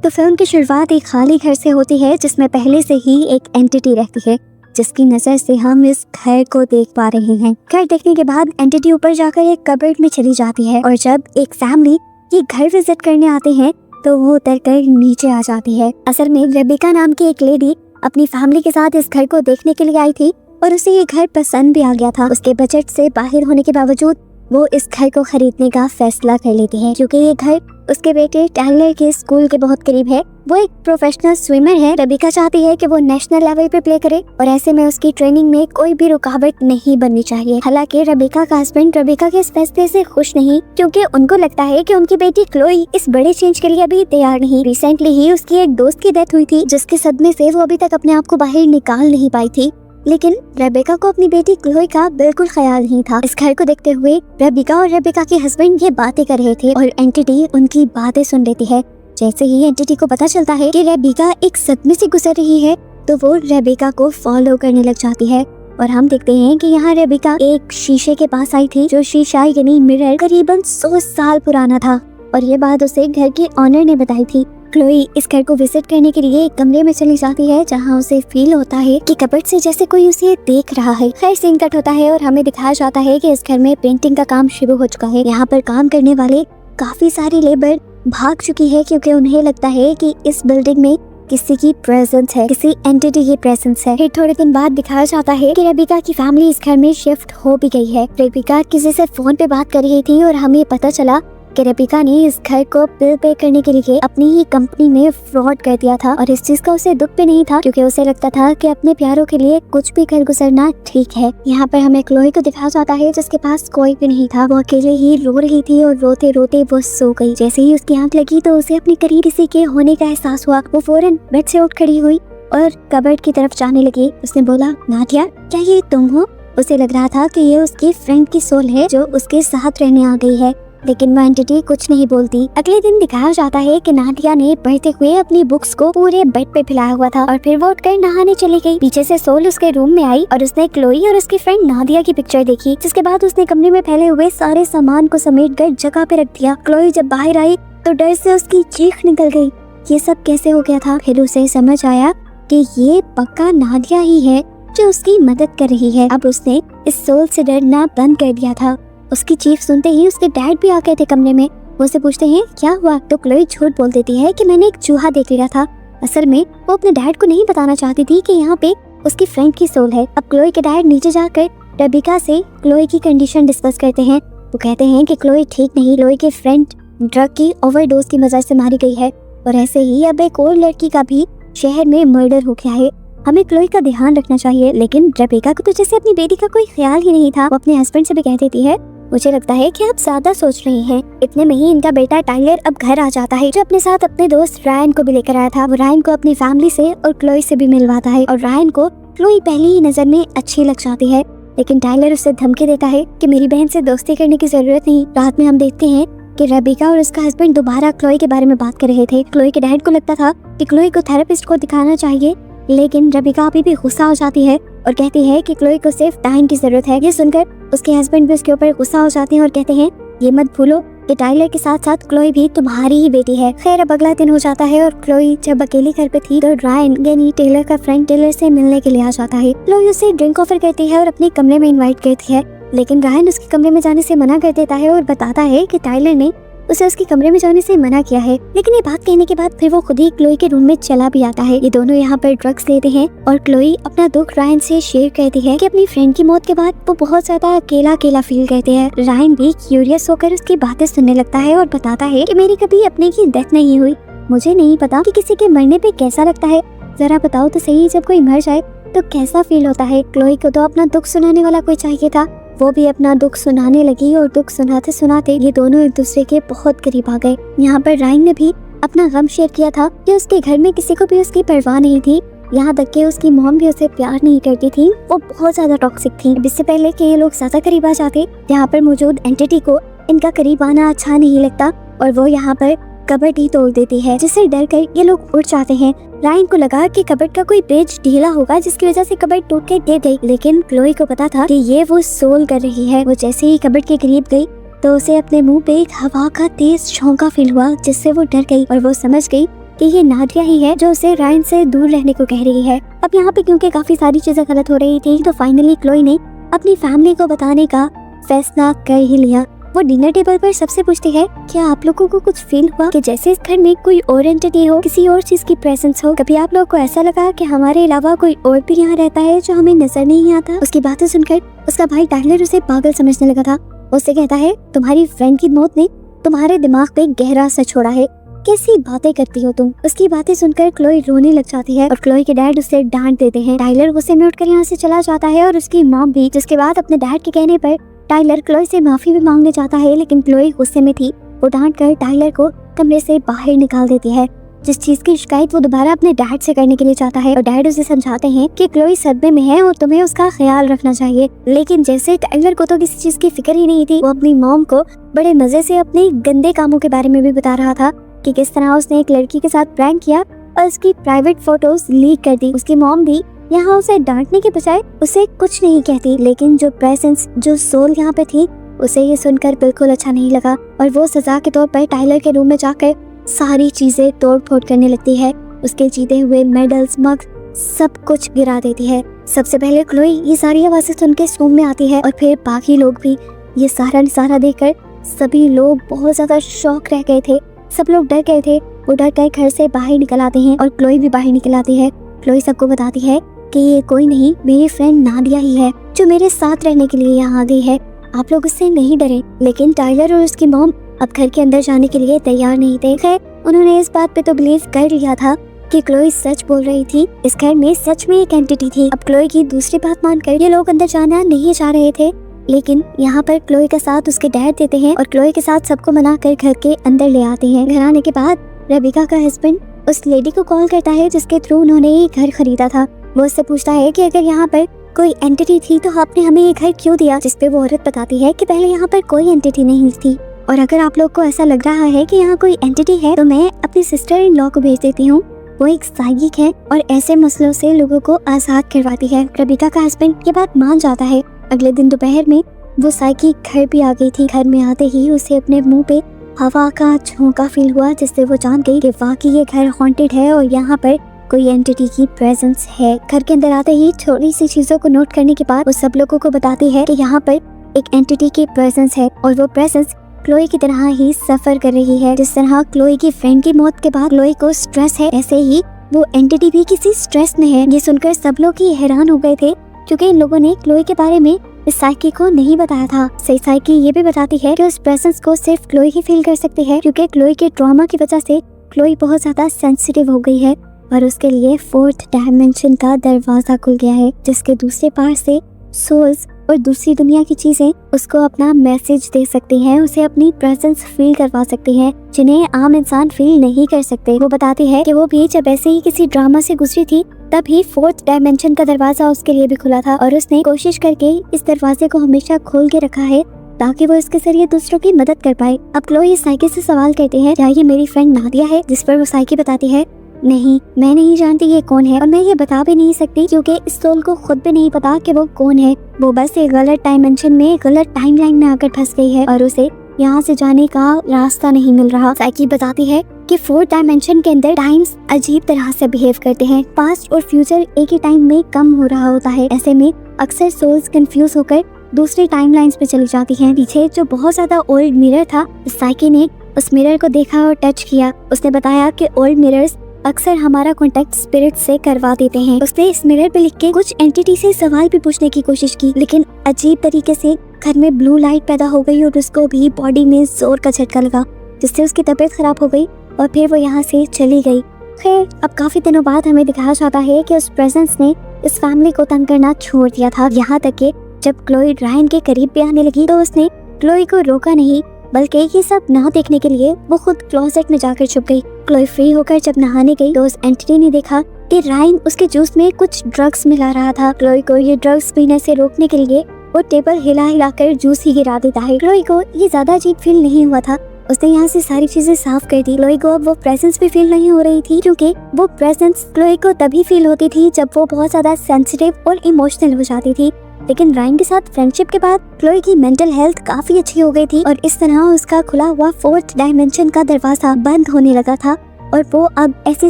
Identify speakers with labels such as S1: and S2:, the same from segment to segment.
S1: तो फिल्म की शुरुआत एक खाली घर से होती है जिसमें पहले से ही एक एंटिटी रहती है जिसकी नजर से हम इस घर को देख पा रहे हैं। घर देखने के बाद एंटिटी ऊपर जाकर एक कबर्ड में चली जाती है और जब एक फैमिली ये घर विजिट करने आते हैं तो वो उतर कर नीचे आ जाती है। असल में रेबिका नाम की एक लेडी अपनी फैमिली के साथ इस घर को देखने के लिए आई थी और उसे ये घर पसंद भी आ गया था। उसके बजट से बाहर होने के बावजूद वो इस घर को खरीदने का फैसला कर लेती है क्योंकि ये घर उसके बेटे टाइलर के स्कूल के बहुत करीब है। वो एक प्रोफेशनल स्विमर है। रेबिका चाहती है कि वो नेशनल लेवल पे प्ले करे और ऐसे में उसकी ट्रेनिंग में कोई भी रुकावट नहीं बननी चाहिए। हालांकि रेबिका का हस्बैंड रेबिका के इस फैसले से खुश नहीं क्योंकि उनको लगता है कि उनकी बेटी क्लोई इस बड़े चेंज के लिए अभी तैयार नहीं। रिसेंटली ही उसकी एक दोस्त की डेथ हुई थी जिसके सदमे से वो अभी तक अपने आप को बाहर निकाल नहीं पाई थी, लेकिन रेबिका को अपनी बेटी क्लोई का बिल्कुल ख्याल नहीं था। इस घर को देखते हुए रेबिका और रेबिका के हस्बैंड ये बातें कर रहे थे और एंटिटी उनकी बातें सुन लेती है। जैसे ही एंटिटी को पता चलता है कि रेबिका एक सदमे से गुजर रही है तो वो रेबिका को फॉलो करने लग जाती है और हम देखते हैं कि यहाँ रेबिका एक शीशे के पास आई थी जो शीशा यानी मिरर करीबन 100 साल पुराना था और ये बात उसे घर के ऑनर ने बताई थी। क्लोई इस घर को विजिट करने के लिए एक कमरे में चली जाती है जहां उसे फील होता है कि कबर्ड से जैसे कोई उसे देख रहा है। खैर सीन कट होता है और हमें दिखाया जाता है कि इस घर में पेंटिंग का काम शुरू हो चुका है। यहाँ पर काम करने वाले काफी सारी लेबर भाग चुकी है क्योंकि उन्हें लगता है कि इस बिल्डिंग में किसी की प्रेजेंस है, किसी एंटिटी की प्रेजेंस है। फिर थोड़े दिन बाद दिखाया जाता है कि रेबिका की फैमिली इस घर में शिफ्ट हो भी गई है। रेबिका किसी से फोन पे बात कर रही थी और हमें पता चला कि रेबिका ने इस घर को बिल पे करने के लिए अपनी ही कंपनी में फ्रॉड कर दिया था और इस चीज का उसे दुख भी नहीं था क्योंकि उसे लगता था कि अपने प्यारों के लिए कुछ भी कर गुजरना ठीक है। यहाँ पर हमें क्लोई को दिखाया जाता है जिसके पास कोई भी नहीं था। वो अकेले ही रो रही थी और रोते रोते वो सो गई। जैसे ही उसकी आंख लगी तो उसे अपने करीब किसी के होने का एहसास हुआ। वो फौरन बेड से उठ खड़ी हुई और कबर्ड की तरफ जाने लगी। उसने बोला, नादिया क्या ये तुम हो? उसे लग रहा था कि ये उसकी फ्रेंड की सोल है जो उसके साथ रहने आ गई है, लेकिन वह एंटिटी कुछ नहीं बोलती। अगले दिन दिखाया जाता है कि नादिया ने पढ़ते हुए अपनी बुक्स को पूरे बेड पे फैलाया हुआ था और फिर वो उठकर नहाने चली गई। पीछे से सोल उसके रूम में आई और उसने क्लोई और उसकी फ्रेंड नादिया की पिक्चर देखी, जिसके बाद उसने कमरे में फैले हुए सारे सामान को समेट कर जगह पे रख दिया। क्लोई जब बाहर आई तो डर से उसकी चीख निकल गई। ये सब कैसे हो गया था? फिर उसे समझ आया कि ये पक्का नादिया ही है जो उसकी मदद कर रही है। अब उसने इस सोल से डरना बंद कर दिया था। उसकी चीख सुनते ही उसके डैड भी आ गए थे कमरे में। वो उसे पूछते हैं क्या हुआ, तो क्लोई झूठ बोल देती है कि मैंने एक चूहा देख लिया था। असल में वो अपने डैड को नहीं बताना चाहती थी कि यहाँ पे उसकी फ्रेंड की सोल है। अब क्लोई के डैड नीचे जाकर रेबिका से क्लोई की कंडीशन डिस्कस करते हैं। वो कहते हैं कि क्लोई ठीक नहीं, क्लोई की फ्रेंड ड्रग की ओवरडोज की वजह से मारी गई है और ऐसे ही अब एक और लड़की का भी शहर में मर्डर हो गया है। हमें क्लोई का ध्यान रखना चाहिए। लेकिन रेबिका को तो जैसे अपनी बेटी का कोई ख्याल ही नहीं था। वो अपने हस्बैंड से भी कह देती है, मुझे लगता है कि आप ज्यादा सोच रही हैं। इतने में ही इनका बेटा टाइलर अब घर आ जाता है जो अपने साथ अपने दोस्त रायन को भी लेकर आया था। वो रायन को अपनी फैमिली से और क्लोई से भी मिलवाता है और रायन को क्लोई पहली ही नजर में अच्छी लग जाती है, लेकिन टाइलर उसे धमकी देता है कि मेरी बहन से दोस्ती करने की जरूरत नहीं। रात में हम देखते हैं कि रेबिका और उसका हस्बैंड दोबारा क्लोई के बारे में बात कर रहे थे। क्लोई के डैड को लगता था कि क्लोई को थेरेपिस्ट को दिखाना चाहिए, लेकिन रेबिका अभी भी गुस्सा हो जाती है और कहती है कि क्लोई को सिर्फ टाइम की जरूरत है। ये सुनकर उसके हस्बैंड भी उसके ऊपर गुस्सा हो जाते हैं और कहते हैं ये मत भूलो कि टाइलर के साथ साथ क्लोई भी तुम्हारी ही बेटी है। खैर अब अगला दिन हो जाता है और क्लोई जब अकेली घर पे थी तो रायन यानी टेलर का फ्रेंड टेलर से मिलने के लिए आ जाता है। क्लोई उसे ड्रिंक ऑफर करती है और अपने कमरे में इन्वाइट करती है, लेकिन रायन उसके कमरे में जाने से मना कर देता है और बताता है कि टाइलर ने उसे उसके कमरे में जाने से मना किया है। लेकिन ये बात कहने के बाद फिर वो खुद ही क्लोई के रूम में चला भी आता है। ये दोनों यहाँ पर ड्रग्स लेते हैं और क्लोई अपना दुख रायन से शेयर करती है कि अपनी फ्रेंड की मौत के बाद वो बहुत ज्यादा अकेला अकेला फील करते हैं। रायन भी क्यूरियस होकर उसकी बातें सुनने लगता है और बताता है कि मेरी कभी अपने की डेथ नहीं हुई, मुझे नहीं पता कि किसी के मरने पे कैसा लगता है। जरा बताओ तो सही, जब कोई मर जाए तो कैसा फील होता है। क्लोई को तो अपना दुख सुनाने वाला कोई चाहिए था। वो भी अपना दुख सुनाने लगी और दुख सुनाते सुनाते ये दोनों एक दूसरे के बहुत करीब आ गए। यहाँ पर रायन ने भी अपना गम शेयर किया था कि उसके घर में किसी को भी उसकी परवाह नहीं थी, यहाँ तक कि उसकी मॉम भी उसे प्यार नहीं करती थी। वो बहुत ज्यादा टॉक्सिक थी। इससे पहले कि ये लोग ज्यादा करीब आ जाते, यहाँ पर मौजूद एंटिटी को इनका करीब आना अच्छा नहीं लगता और वो यहाँ पर कबर्ड ही तोड़ देती है, जिससे डर कर ये लोग उड़ जाते हैं। रायन को लगा कि कबर्ड का कोई पेज ढीला होगा जिसकी वजह से कबर्ड टूट कर गिर गई, लेकिन क्लोई को पता था कि ये वो सोल कर रही है। वो जैसे ही कबर्ड के करीब गई तो उसे अपने मुंह पे एक हवा का तेज झोंका फील हुआ, जिससे वो डर गई और वो समझ गई कि ये नादिया ही है जो उसे रायन से दूर रहने को कह रही है। अब यहाँ पे क्योंकि काफी सारी चीजें गलत हो रही थी तो फाइनली क्लोई ने अपनी फैमिली को बताने का फैसला कर ही लिया। वो डिनर टेबल पर सबसे पूछती है, क्या आप लोगों को कुछ फील हुआ कि जैसे इस घर में कोई और एंटिटी हो, किसी और चीज की प्रेजेंस हो? कभी आप लोगों को ऐसा लगा कि हमारे अलावा कोई और भी यहाँ रहता है जो हमें नजर नहीं आता? उसकी बातें सुनकर उसका भाई टाइलर उसे पागल समझने लगा था। उससे कहता है, तुम्हारी फ्रेंड की मौत ने तुम्हारे दिमाग पे गहरा असर छोड़ा है, कैसी बातें करती हो तुम? उसकी बातें सुनकर क्लोई रोने लग जाती है और क्लोई के डैड उसे डांट देते हैं। टाइलर गुस्से में उठकर यहाँ से चला जाता है और उसकी मॉम भी, जिसके बाद अपने डैड के कहने पर टाइलर क्लोई से माफी भी मांगने जाता है, लेकिन क्लोई गुस्से में थी। वो डांट कर टाइलर को कमरे से बाहर निकाल देती है। जिस चीज की शिकायत वो दोबारा अपने डैड से करने के लिए चाहता है और डैड उसे समझाते हैं कि क्लोई सदमे में है और तुम्हें उसका ख्याल रखना चाहिए। लेकिन जैसे टाइलर को तो किसी चीज की फिक्र ही नहीं थी, वो अपनी मॉम को बड़े मजे से अपने गंदे कामों के बारे में भी बता रहा था कि किस तरह उसने एक लड़की के साथ प्रैंक किया और उसकी प्राइवेट फोटोज लीक कर दी। उसकी मॉम भी यहाँ उसे डांटने के बजाय उसे कुछ नहीं कहती, लेकिन जो प्रेजेंस, जो सोल यहाँ पे थी, उसे ये सुनकर बिल्कुल अच्छा नहीं लगा और वो सजा के तौर पर टाइलर के रूम में जाकर सारी चीजें तोड़ फोड़ करने लगती है। उसके जीते हुए मेडल्स, मग, सब कुछ गिरा देती है। सबसे पहले क्लोई ये सारी आवाजें सुन के रूम में आती है और फिर बाकी लोग भी। ये सारा नजारा देखकर सभी लोग बहुत ज्यादा शॉक रह गए थे। सब लोग डर गए थे। वो डर कर घर से बाहर निकल आते हैं और क्लोई भी बाहर निकल आती है। क्लोई सबको बताती है कि ये कोई नहीं, मेरी फ्रेंड नादिया ही है जो मेरे साथ रहने के लिए यहाँ आ गई है। आप लोग उससे नहीं डरे। लेकिन टाइलर और उसकी मॉम अब घर के अंदर जाने के लिए तैयार नहीं थे। खैर, उन्होंने इस बात पे तो बिलीव कर लिया था कि क्लोई सच बोल रही थी। इस घर में सच में एक एंटिटी थी। अब क्लोई की दूसरी बात मानकर ये लोग अंदर जाना नहीं चाह रहे थे, लेकिन यहाँ पर क्लोई का साथ उसके डैड देते हैं और क्लोई के साथ सबको मनाकर घर के अंदर ले आते हैं। घर आने के बाद रेबिका का हस्बैंड उस लेडी को कॉल करता है जिसके थ्रू उन्होंने ये घर खरीदा था। वो उससे पूछता है कि अगर यहाँ पर कोई एंटिटी थी तो आपने हमें ये घर क्यों दिया? जिसपे वो औरत बताती है कि पहले यहाँ पर कोई एंटिटी नहीं थी और अगर आप लोग को ऐसा लग रहा है कि यहाँ कोई एंटिटी है तो मैं अपनी सिस्टर इन लॉ को भेज देती हूँ। वो एक साइकिक है और ऐसे मसलों से लोगों को आजाद करवाती है। रेबिका का हस्बैंड ये बात मान जाता है। अगले दिन दोपहर में वो साइकिक घर भी आ गई थी। घर में आते ही उसे अपने मुंह पे हवा का झोंका फील हुआ, जिससे वो जान गई कि वाकई ये घर हॉन्टेड है और यहाँ पर कोई एंटिटी की प्रेजेंस है। घर के अंदर आते ही थोड़ी सी चीजों को नोट करने के बाद वो सब लोगों को बताती है कि यहाँ पर एक एंटिटी की प्रेजेंस है और वो प्रेजेंस क्लोई की तरह ही सफर कर रही है। जिस तरह क्लोई की फ्रेंड की मौत के बाद क्लोई को स्ट्रेस है, ऐसे ही वो एंटिटी भी किसी स्ट्रेस में है। ये सुनकर सब लोग ही हैरान हो गए थे क्योंकि इन लोगों ने क्लोई के बारे में इस साइकी को नहीं बताया था। सही साइकी ये भी बताती है कि उस प्रेजेंस को सिर्फ क्लोई ही फील कर सकती है क्योंकि क्लोई के ट्रॉमा की वजह से क्लोई बहुत ज्यादा सेंसिटिव हो गई है और उसके लिए 4th डायमेंशन का दरवाजा खुल गया है, जिसके दूसरे पार से सोल्स और दूसरी दुनिया की चीजें उसको अपना मैसेज दे सकती हैं, उसे अपनी प्रेजेंस फील करवा सकती हैं, जिन्हें आम इंसान फील नहीं कर सकते। वो बताती है कि वो भी जब ऐसे ही किसी ड्रामा से गुजरी थी तभी 4th डायमेंशन का दरवाजा उसके लिए भी खुला था और उसने कोशिश करके इस दरवाजे को हमेशा खोल के रखा है ताकि वो इसके जरिए दूसरों की मदद कर पाए। अब क्लोई साइकी से सवाल करते हैं, क्या ये मेरी फ्रेंड नादिया है? जिस पर वो साइकी बताती है, नहीं, मैं नहीं जानती ये कौन है और मैं ये बता भी नहीं सकती क्योंकि इस सोल को खुद भी नहीं पता कि वो कौन है। वो बस एक गलत डायमेंशन में, गलत टाइमलाइन में आकर फंस गई है और उसे यहाँ से जाने का रास्ता नहीं मिल रहा। साइकी बताती है कि 4th डायमेंशन के अंदर टाइम्स अजीब तरह से बिहेव करते हैं। पास्ट और फ्यूचर एक ही टाइम में कम हो रहा होता है। ऐसे में अक्सर सोल्स कंफ्यूज होकर दूसरी टाइमलाइंस पे चली जाती हैं। पीछे जो बहुत ज्यादा ओल्ड मिरर था, साइकी ने उस मिरर को देखा और टच किया। उसने बताया कि ओल्ड मिरर्स अक्सर हमारा कांटेक्ट स्पिरिट से करवा देते हैं। उसने इस मिरर पे लिख के कुछ एंटिटी से सवाल भी पूछने की कोशिश की, लेकिन अजीब तरीके से घर में ब्लू लाइट पैदा हो गई और उसको भी बॉडी में जोर का झटका लगा, जिससे उसकी तबीयत खराब हो गई और फिर वो यहाँ से चली गई। खैर, अब काफी दिनों बाद हमें दिखाया जाता है कि उस प्रेजेंस ने इस फैमिली को तंग करना छोड़ दिया था। यहाँ तक कि जब क्लोई रायन के करीब भी आने लगी तो उसने क्लोई को रोका नहीं, बल्कि ये सब ना देखने के लिए वो खुद क्लोजेट में जाकर छुप गई। क्लोई फ्री होकर जब नहाने गई तो उस एंटिटी ने देखा कि रायन उसके जूस में कुछ ड्रग्स मिला रहा था। क्लोई को ये ड्रग्स पीने से रोकने के लिए वो टेबल हिला हिलाकर जूस ही गिरा देता है। क्लोई को ये ज्यादा अजीब फील नहीं हुआ था। उसने यहाँ से सारी चीजें साफ कर दी। क्लोई को अब वो प्रेजेंस भी फील नहीं हो रही थी क्योंकि वो प्रेजेंस क्लोई को तभी फील होती थी जब वो बहुत ज्यादा सेंसिटिव और इमोशनल हो जाती थी। लेकिन रायन के साथ फ्रेंडशिप के बाद क्लोई की मेंटल हेल्थ काफी अच्छी हो गई थी और इस तरह उसका खुला हुआ 4th डायमेंशन का दरवाजा बंद होने लगा था और वो अब ऐसे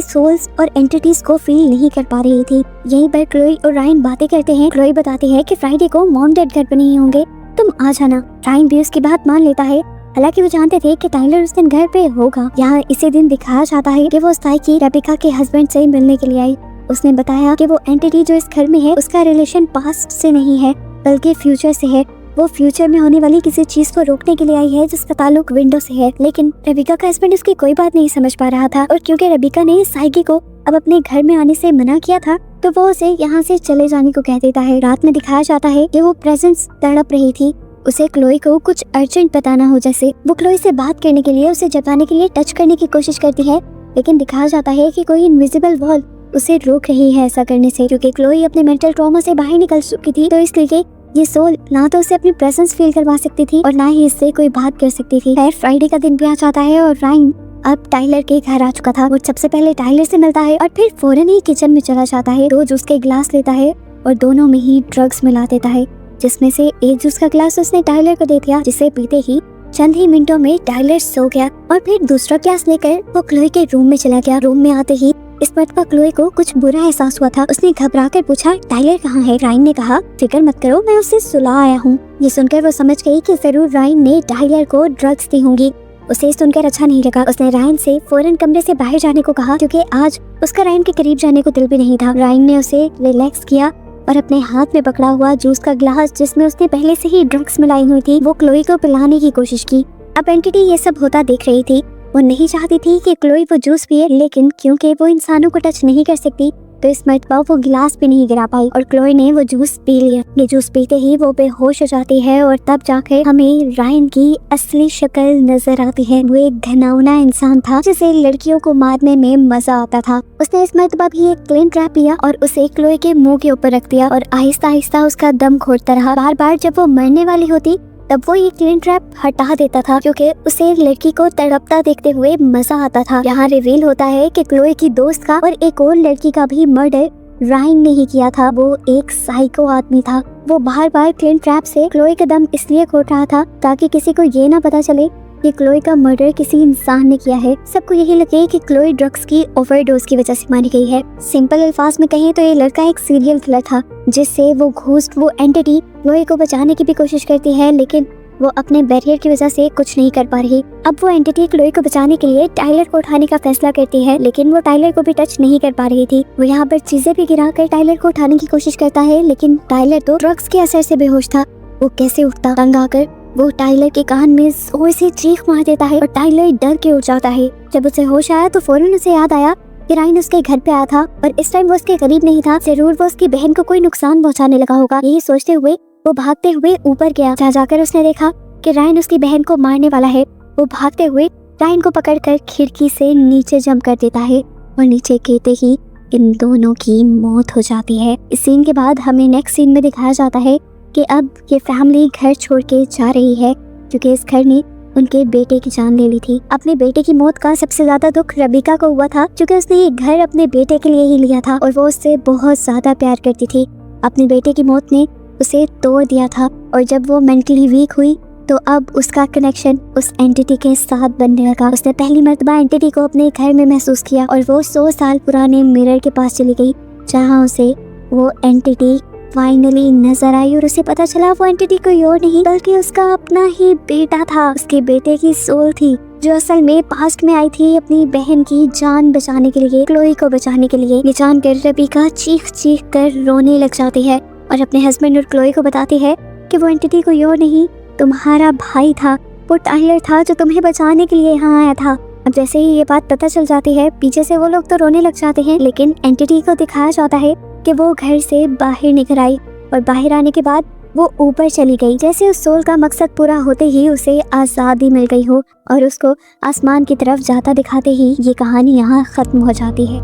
S1: सोल्स और एंटिटीज को फील नहीं कर पा रही थी। यहीं पर क्लोई और रायन बातें करते हैं। क्लोई बताती है कि फ्राइडे को मॉम डैड घर पर नहीं होंगे, तुम आ जाना। रायन भी उसकी बात मान लेता है, हालांकि वो जानते थे कि टाइलर उस दिन घर पे होगा। यहाँ इसी दिन दिखाया जाता है कि वो साइकी रेबिका के हस्बैंड से मिलने के लिए आई। उसने बताया कि वो एंटिटी जो इस घर में है उसका रिलेशन पास्ट से नहीं है बल्कि फ्यूचर से है। वो फ्यूचर में होने वाली किसी चीज को रोकने के लिए आई है जिसका ताल्लुक विंडो से है। लेकिन रेबिका का हस्बैंड उसकी कोई बात नहीं समझ पा रहा था और क्योंकि रेबिका ने साइकी को अब अपने घर में आने से मना किया था तो वो उसे यहाँ से चले जाने को कह देता है। रात में दिखाया जाता है कि वो प्रेजेंस तड़प रही थी, उसे क्लोई को कुछ अर्जेंट बताना हो जैसे। वो क्लोई से बात करने के लिए उसे जताने के लिए टच करने की कोशिश करती है, लेकिन दिखाया जाता है कि कोई इनविजिबल वॉल उसे रोक रही है ऐसा करने से। क्योंकि क्लोई अपने मेंटल ट्रॉमा से बाहर निकल चुकी थी तो इसलिए ये सोल ना तो उसे अपनी प्रेजेंस फील करवा सकती थी और ना ही इससे कोई बात कर सकती थी। खैर फ्राइडे का दिन भी आ जाता है और रायन अब टाइलर के घर आ चुका था। वो सबसे पहले टाइलर से मिलता है और फिर फौरन ही किचन में चला जाता है। 2 जूस के गिलास लेता है और दोनों में ही ड्रग्स मिला देता है, जिसमें से एक जूस का गिलास उसने टाइलर को दे दिया, जिसे पीते ही चंद ही मिनटों में टाइलर सो गया और फिर दूसरा गिलास लेकर वो क्लोई के रूम में चला गया। रूम में आते ही इस मर्तबा क्लोई को कुछ बुरा एहसास हुआ था। उसने घबराकर पूछा, टाइलर कहाँ है? रायन ने कहा, फिक्र मत करो, मैं उसे सुला आया हूँ। ये सुनकर वो समझ गई कि जरूर रायन ने टाइलर को ड्रग्स दी होंगी। उसे सुनकर अच्छा नहीं लगा। उसने रायन से फौरन कमरे से बाहर जाने को कहा क्योंकि आज उसका रायन के करीब जाने को दिल भी नहीं था। रायन ने उसे रिलैक्स किया और अपने हाथ में पकड़ा हुआ जूस का गिलास जिसमें उसने पहले से ही ड्रग्स मिलाई हुई थी वो क्लोई को पिलाने की कोशिश की। अब एंटिटी ये सब होता देख रही थी। वो नहीं चाहती थी कि क्लोई वो जूस पिए, लेकिन क्योंकि वो इंसानों को टच नहीं कर सकती तो इस मर्तबा वो गिलास भी नहीं गिरा पाई और क्लोई ने वो जूस पी लिया। ये जूस पीते ही वो बेहोश हो जाती है और तब जाकर हमें रायन की असली शक्ल नजर आती है। वो एक घिनौना इंसान था जिसे लड़कियों को मारने में मजा आता था। उसने इस मर्तबा भी एक क्लीन ट्रैप लिया और उसे क्लोई के मुंह के ऊपर रख दिया और आहिस्ता आहिस्ता उसका दम घोटता रहा। बार बार जब वो मरने वाली होती तब वो ये क्लीन ट्रैप हटा देता था क्योंकि उसे लड़की को तड़पता देखते हुए मजा आता था। यहाँ रिवील होता है कि क्लोई की दोस्त का और एक और लड़की का भी मर्डर रायन ने ही किया था। वो एक साइको आदमी था। वो बार बार क्लीन ट्रैप से क्लोई का दम इसलिए घोट रहा था ताकि किसी को ये ना पता चले कि क्लोई का मर्डर किसी इंसान ने किया है। सबको यही लगे कि क्लोई ड्रग्स की ओवरडोज की वजह से मारी गई है। सिंपल अल्फाज में कहें तो ये लड़का एक सीरियल किलर था जिससे वो एंटिटी क्लोई को बचाने की भी कोशिश करती है, लेकिन वो अपने बैरियर की वजह से कुछ नहीं कर पा रही। अब वो एंटिटी क्लोई को बचाने के लिए टाइलर को उठाने का फैसला करती है, लेकिन वो टाइलर को भी टच नहीं कर पा रही थी। वो यहाँ पर चीजें भी गिराकर टाइलर को उठाने की कोशिश करता है, लेकिन टाइलर तो ड्रग्स के असर से बेहोश था। वो कैसे उठता? तंग आकर वो टाइलर के कान में जोर से चीख मार देता है और टाइलर डर के उठ जाता है। जब उसे होश आया तो फौरन उसे याद आया कि रायन उसके घर पे आया था और इस टाइम वो उसके करीब नहीं था। जरूर वो उसकी बहन को कोई नुकसान पहुंचाने लगा होगा। यही सोचते हुए वो भागते हुए ऊपर गया। जहाँ जाकर उसने देखा कि रायन उसकी बहन को मारने वाला है। वो भागते हुए रायन को पकड़कर खिड़की से नीचे जंप कर देता है और नीचे गिरते ही इन दोनों की मौत हो जाती है। इस सीन के बाद हमें नेक्स्ट सीन में दिखाया जाता है कि अब ये फैमिली घर छोड़ के जा रही है क्योंकि इस घर ने उनके बेटे की जान ले ली थी। अपने बेटे की मौत का सबसे ज्यादा दुख रेबिका को हुआ था क्योंकि उसने ये घर अपने बेटे के लिए ही लिया था और वो उससे बहुत ज्यादा प्यार करती थी। अपने बेटे की मौत ने उसे तोड़ दिया था और जब वो मेंटली वीक हुई तो अब उसका कनेक्शन उस एंटिटी के साथ बनने लगा। उसने पहली मर्तबा एंटिटी को अपने घर में महसूस किया और वो 100 साल पुराने मिरर के पास चली गई जहाँ उसे वो एंटिटी फाइनली नजर आई और उसे पता चला वो एंटिटी कोई और नहीं बल्कि उसका अपना ही बेटा था। उसके बेटे की सोल थी जो असल में पास्ट में आई थी अपनी बहन की जान बचाने के लिए, क्लोई को बचाने के लिए। ये जानकर रेबिका चीख चीख कर रोने लग जाती है और अपने हस्बैंड और क्लोई को बताती है कि वो एंटिटी कोई और नहीं तुम्हारा भाई था, वो टाइलर था जो तुम्हें बचाने के लिए यहाँ आया था। अब जैसे ही ये बात पता चल जाती है पीछे से वो लोग तो रोने लग जाते हैं, लेकिन एंटिटी को दिखाया जाता है कि वो घर से बाहर निकल आई और बाहर आने के बाद वो ऊपर चली गई, जैसे उस सोल का मकसद पूरा होते ही उसे आज़ादी मिल गई हो और उसको आसमान की तरफ जाता दिखाते ही ये कहानी यहाँ खत्म हो जाती है।